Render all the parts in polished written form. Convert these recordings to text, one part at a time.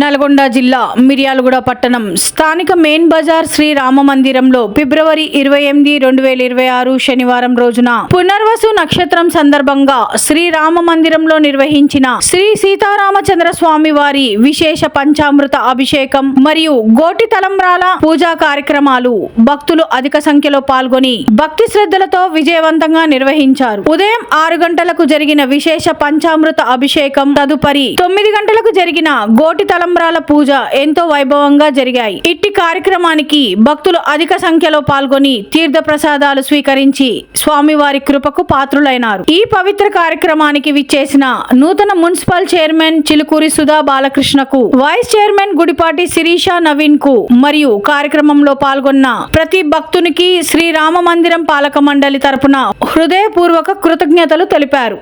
నల్గొండ జిల్లా మిర్యాలగూడ పట్టణం స్థానిక మెయిన్ బజార్ శ్రీ రామ మందిరంలో ఫిబ్రవరి 28, 2026 శనివారం రోజున పునర్వసు నక్షత్రం సందర్భంగా శ్రీ రామ మందిరంలో నిర్వహించిన శ్రీ సీతారామచంద్ర స్వామి వారి విశేష పంచామృత అభిషేకం మరియు గోటి తలంబ్రాల పూజా కార్యక్రమాలు భక్తులు అధిక సంఖ్యలో పాల్గొని భక్తి శ్రద్ధలతో విజయవంతంగా నిర్వహించారు. ఉదయం 6 గంటలకు జరిగిన విశేష పంచామృత అభిషేకం తదుపరి 9 గంటలకు జరిగిన గోటి తలంబ్రాల పూజ ఎంతో వైభవంగా జరిగాయి. ఇట్టి కార్యక్రమానికి భక్తులు అధిక సంఖ్యలో పాల్గొని తీర్థ ప్రసాదాలు స్వీకరించి స్వామివారి కృపకు పాత్రులైనారు. ఈ పవిత్ర కార్యక్రమానికి విచ్చేసిన నూతన మున్సిపల్ చైర్మన్ చిలుకూరి సుధా బాలకృష్ణకు, వైస్ చైర్మన్ గుడిపాటి శిరీష నవీన్ కు మరియు కార్యక్రమంలో పాల్గొన్న ప్రతి భక్తునికి శ్రీ రామ మందిరం పాలక మండలి తరపున హృదయపూర్వక కృతజ్ఞతలు తెలిపారు.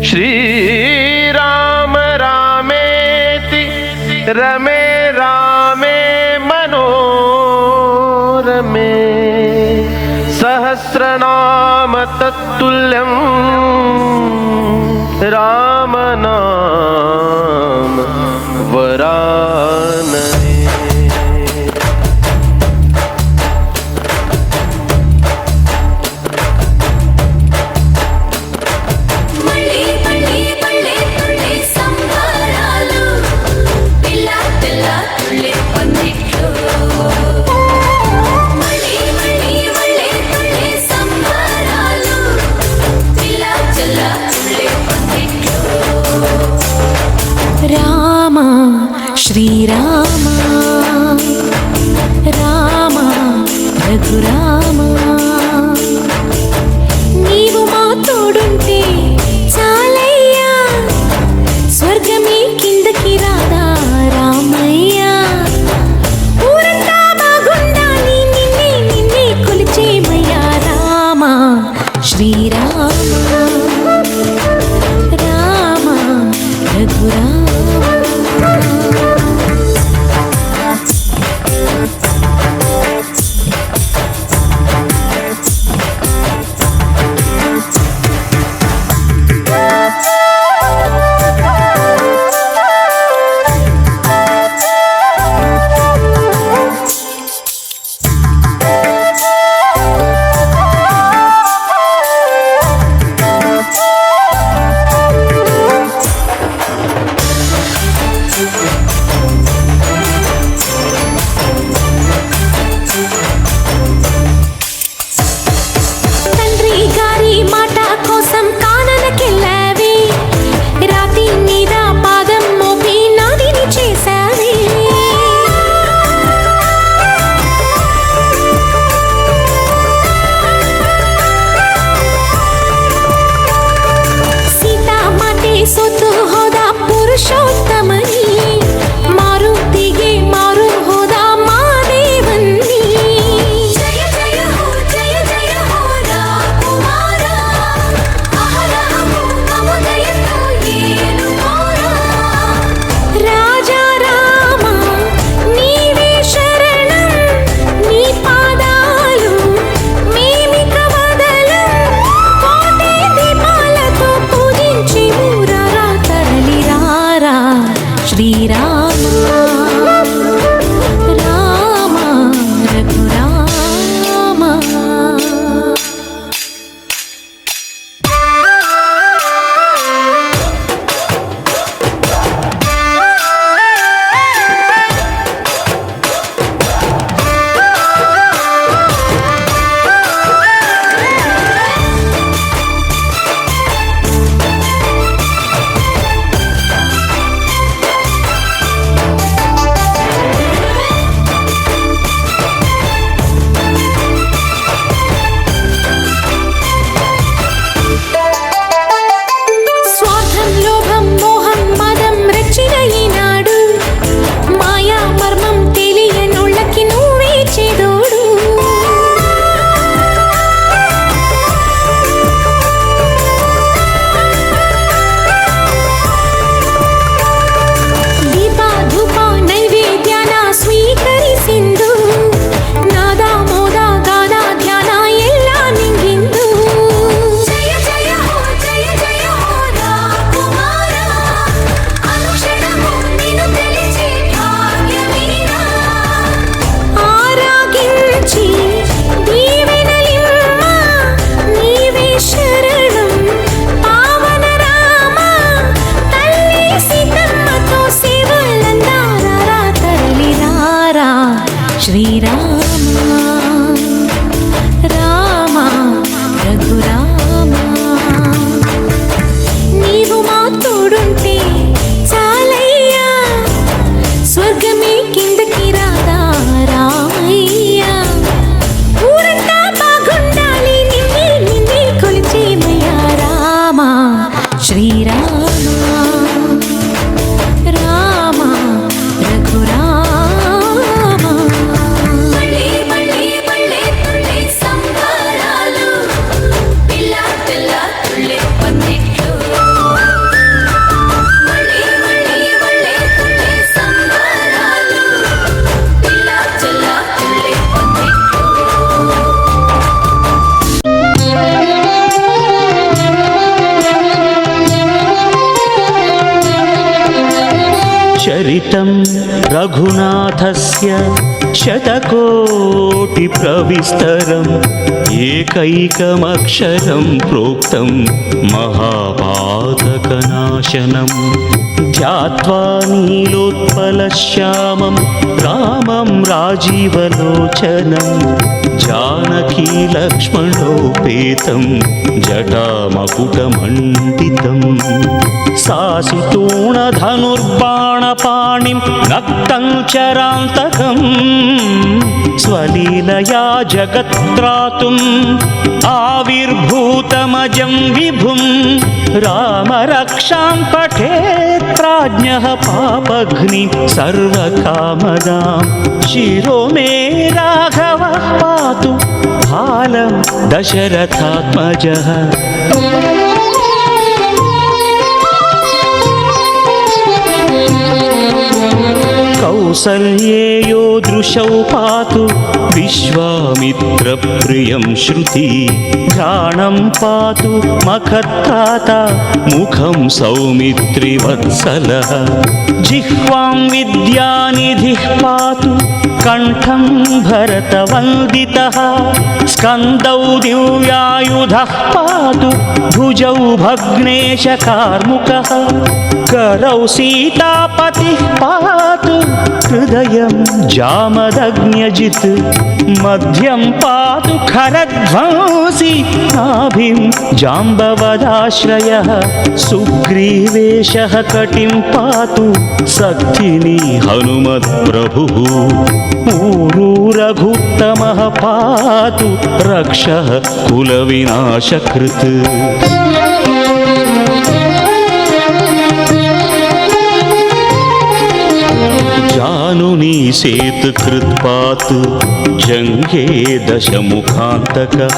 श्रीराम रामेति रमे रामे मनोरमे सहस्रनाम तत्तुल्यं राम नाम శ్రీరామ రామ రఘురామ నీవు మా తోడుంటే చాలయ్యా స్వర్గమే కిందకి రాదా రామయ్యా ఊరంతా బాగుండాలి నిన్నే నిన్నే కొలిచేమయ్యా రామ శ్రీరామ రామ రఘురామ चरितं रघुनाथस्य शतकोटिप्रविस्तरम् एकैकमक्षरं प्रोक्तं महापातकनाशनं ध्यात्वा नीलोत्पलश्यामं रामं राजीवलोचनं जानकी लक्ष्मणोपेतं जटामकुटमण्डितं सासितूणधनुर्बाणपाणिं नक्तं चरान्तकं स्वलीलया जगत्त्रातुम् आविर्भूतमजं विभुं रामरक्षां पठेत् प्राज्ञः पापघ्निं सर्वकामदां शिरो मे राघवः पातु भालं दशरथात्मजः कौसल्येयो दृशौ पातु विश्वामित्रप्रियं श्रुति घ्राणं पातु मखत्राता मुखं सौमित्रिवत्सलः जिह्वां विद्यानिधिः पातु कण्ठं भरतवन्दितः स्कन्दौ दिव्यायुधः पातु भुजौ भग्नेशकार्मुकः करौ सीतापतिः पातु हृदयं जामदग्न्यजित् मध्यं पातु खरध्वंसी नाभिं जाम्बवदाश्रयः सुग्रीवेशः कटिं पातु सक्थिनी हनुमत्प्रभुः ऊरू रघुत्तमः पातु रक्षः कुलविनाशकृत् जानुनी सेतुकृत्पात् जङ्घे दशमुखान्तकः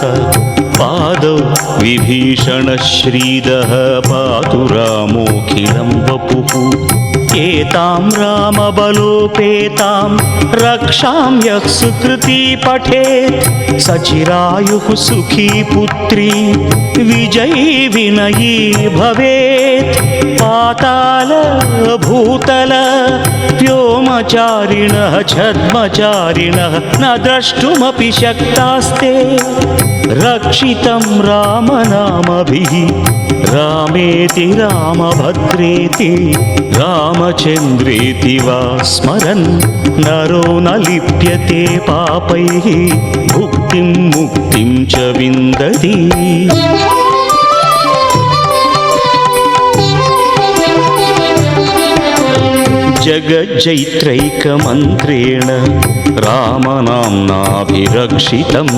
पादौ विभीषणश्रीदः पातु रामोऽखिलं वपुः एतां रामबलोपेतां रक्षां यः सुकृती पठेत् सचिरायुः सुखी पुत्री विजयी विनयी भवेत् पाताल भूतल व्योमचारिणः छद्मचारिणः न द्रष्टुमपि शक्तास्ते रक्षितं रामनामभिः रामेति रामभद्रेति रामचन्द्रेति वा स्मरन् नरो न लिप्यते पापैः भुक्तिं मुक्तिं च विन्दति जगज्जैत्रैकमन्त्रेण रामनाम्नाभिरक्षितं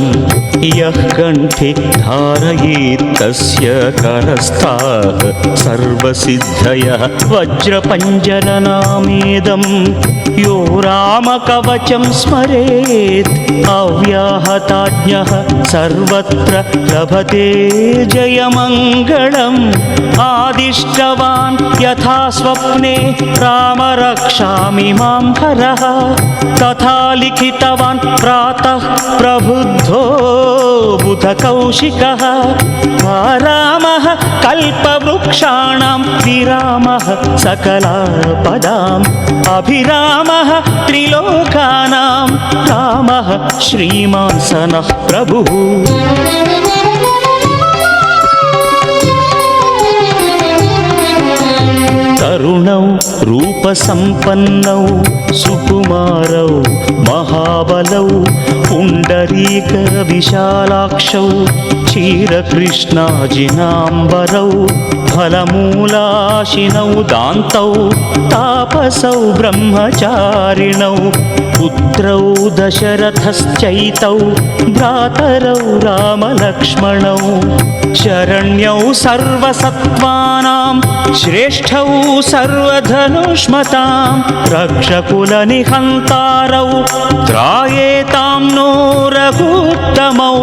यः कण्ठे धारयेत् तस्य करस्थाः सर्वसिद्धयः वज्रपञ्जरनामेदं यो रामकवचं स्मरेत् अव्याहताज्ञः सर्वत्र लभते जयमङ्गलम् आदिष्टवान् यथा स्वप्ने राम रक्षामि मां हरः तथा लिखितवान् प्रातः प्रबुद्धो बुधकौशिकः रामः कल्पवृक्षाणां विरामः सकलापदाम् अभिरामः त्रिलोकानां रामः श्रीमान् सनः प्रभुः तरुणौ रूपसम्पन्नौ सुकुमारौ महाबलौ पुण्डरीकविशालाक्षौ क्षीरकृष्णाजिनाम्बरौ फलमूलाशिनौ दान्तौ तापसौ ब्रह्मचारिणौ पुत्रौ दशरथश्चैतौ भ्रातरौ रामलक्ष्मणौ शरण्यौ सर्वसत्त्वानां श्रेष्ठौ सर्वधनुष्मतां रक्षकुलनिहन्तारौ त्रायेतां नो रघुत्तमौ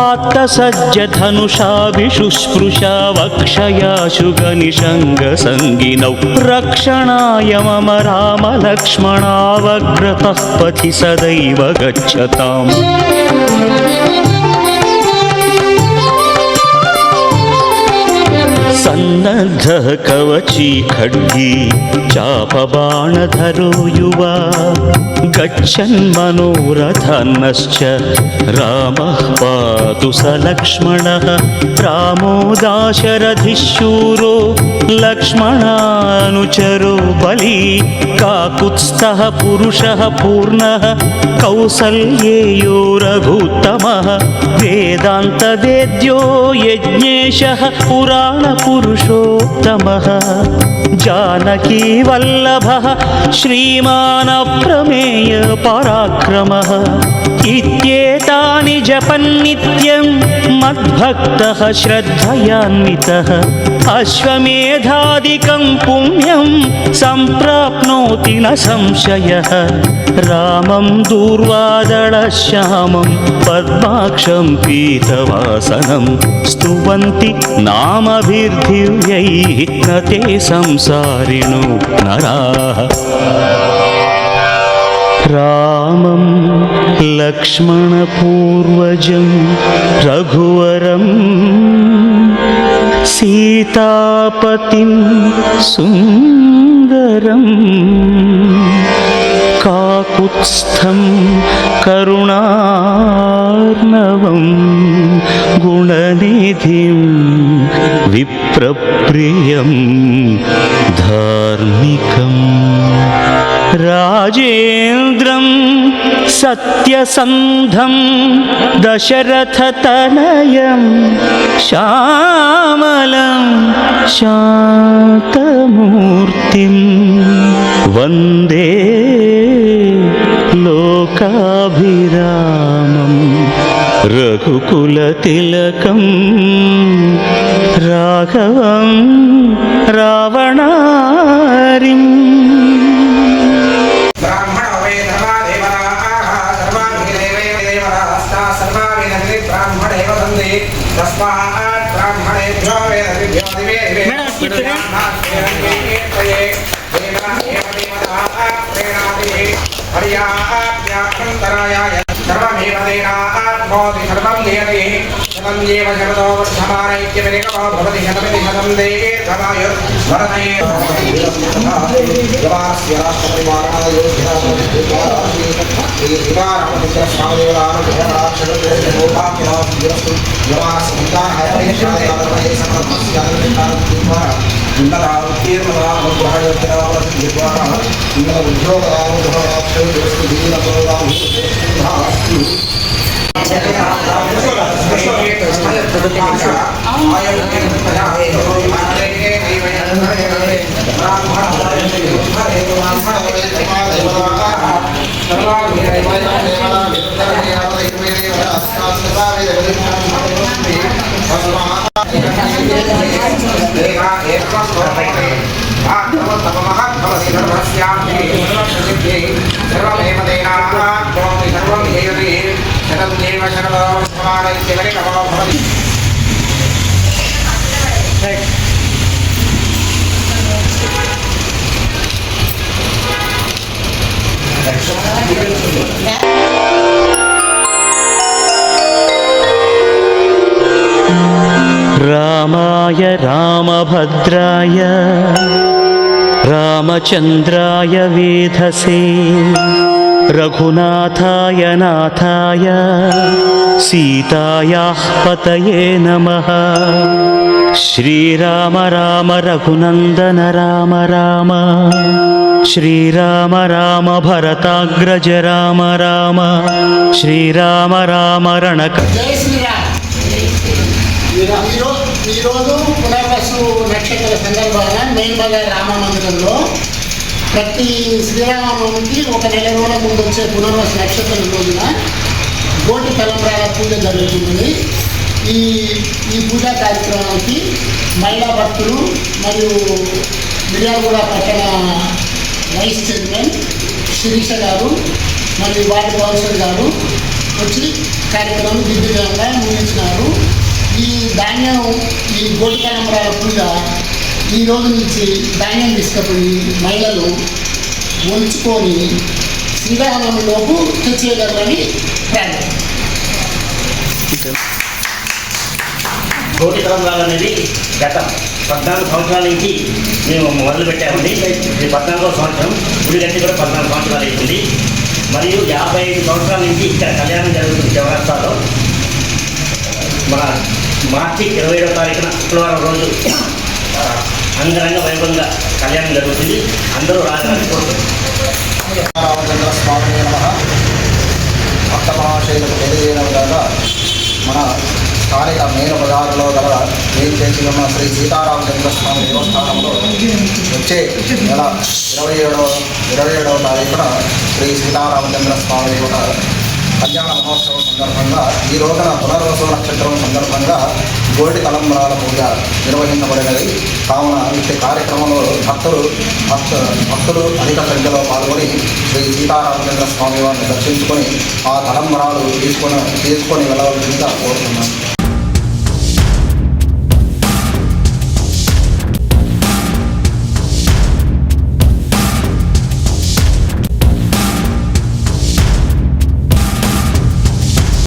आत्तसज्जधनुषा विशुस्पृशा वक्षयाशुगनिषङ्गसङ्गिनौ रक्षणाय मम रामलक्ष्मणावग्रतः पथि सदैव गच्छताम् सन्नद्धः कवची खड्गी चापबाणधरो युवा गच्छन्मनोरथन्नश्च रामः पातु स लक्ष्मणः रामो दाशरथिशूरो लक्ष्मणानुचरो बली काकुत्स्थः पुरुषः पूर्णः कौसल्येयो रघुत्तमः वेदान्तवेद्यो यज्ञेशः पुराणपुरुषोत्तमः जानकीवल्लभः श्रीमान् अप्रमेय पराक्रमः इत्येतानि जपन्नित्यं मद्भक्तः श्रद्धयान्वितः अश्वमेधादिकं पुण्यं सम्प्राप्नोति न संशयः रामं दूर्वादळश्यामं पद्माक्षं पीतवासनं स्तुवन्ति नामभिर्दिव्यैः न ते संसारिणो नराः रामं लक्ष्मणपूर्वजं रघुवरं सीतापतिं सुन्दरं काकुत्स्थं करुणार्णवं गुणनिधिं विप्रप्रियं धार्मिकम् राजेन्द्रं सत्यसन्धं दशरथतनयं श्यामलं शान्तमूर्तिं वन्दे लोकाभिरामं रघुकुलतिलकं राघवं रावणारिम् तस्मात् ब्राह्मणेभ्यो वेदविभ्यो दिवे हरियाभ्याभ्यन्तरायाय सर्वमेव तेनात्मोति सर्वं नियते शतं येव शरदो वर्धमान इत्यभिरेकमो भवति शतमिति शतं देये धमायुर्वर्धये जवास्य राष्ट्रपरिवाराय रामाय रामभद्राय रामचन्द्राय वेधसे रघुनाथाय नाथाय सीतायाः पतये नमः श्रीराम राम रघुनन्दन राम राम श्रीराम राम भरताग्रज राम राम श्रीराम राम रणक జై శ్రీరామ్. ఈరోజు పునర్వసు నక్షత్ర సందర్భంగా మెయిన్ బజార్ రామ మందిరంలో ప్రతి శ్రీరామనవమికి ఒక నెల రోజుల ముందు వచ్చే పునర్వసు నక్షత్రం రోజున గోటి తలంబ్రాల పూజ జరుగుతుంది. ఈ పూజా కార్యక్రమానికి మహిళా భక్తులు మరియు మిర్యాలగూడ పట్టణ వైస్ చైర్మన్ శిరీష గారు మరియు వార్డు కౌన్సిలర్ గారు వచ్చి కార్యక్రమం దిగ్విజయంగా ముగించినారు. ఈ ధాన్యం ఈ గోటి తలంబ్రాల పూజ ఈ రోజు నుంచి ధాన్యం తీసుకుపోయి మహిళలు వంచుకొని శ్రీరామనవమిలోపు తెచ్చేయగలరని ప్రార్థన. గోటి తలంబ్రాలు అనేది గత 14 సంవత్సరాల నుంచి మేము మొదలుపెట్టామండి. ఇది 14వ సంవత్సరం. గుడి గట్టి కూడా 14 సంవత్సరాలు అవుతుంది. మరియు 55 సంవత్సరాల నుంచి ఇక్కడ కళ్యాణం జరుగుతుంది చౌరస్తాలో. మన మార్చి 27వ తారీఖున శుక్రవారం రోజు అంగరంగ వైభవంగా కళ్యాణం జరుగుతుంది. అందరూ రాజధాని కోరుతున్నారు. రామచంద్ర స్వామి నమః. భక్త మహాశైలకు తెలియజేయడం విధంగా మన స్థానిక మెయిన్ బజార్లో గల ఏం చేసి ఉన్న శ్రీ సీతారామచంద్ర స్వామి దేవస్థానంలో వచ్చే నెల 27వ తారీఖున శ్రీ సీతారామచంద్ర స్వామి దేవత కళ్యాణ మహోత్సవం సందర్భంగా ఈ రోజున పునర్వసు నక్షత్రం సందర్భంగా గోల్డ్ తలంబరాల పూజ నిర్వహించబడినది. కావున ఇట్టి కార్యక్రమంలో భక్తులు అధిక సంఖ్యలో పాల్గొని శ్రీ సీతారామచంద్ర స్వామి వారిని దర్శించుకొని ఆ తలంబరాలు తీసుకొని వెళ్ళవలసిందిగా కోరుతున్నాను.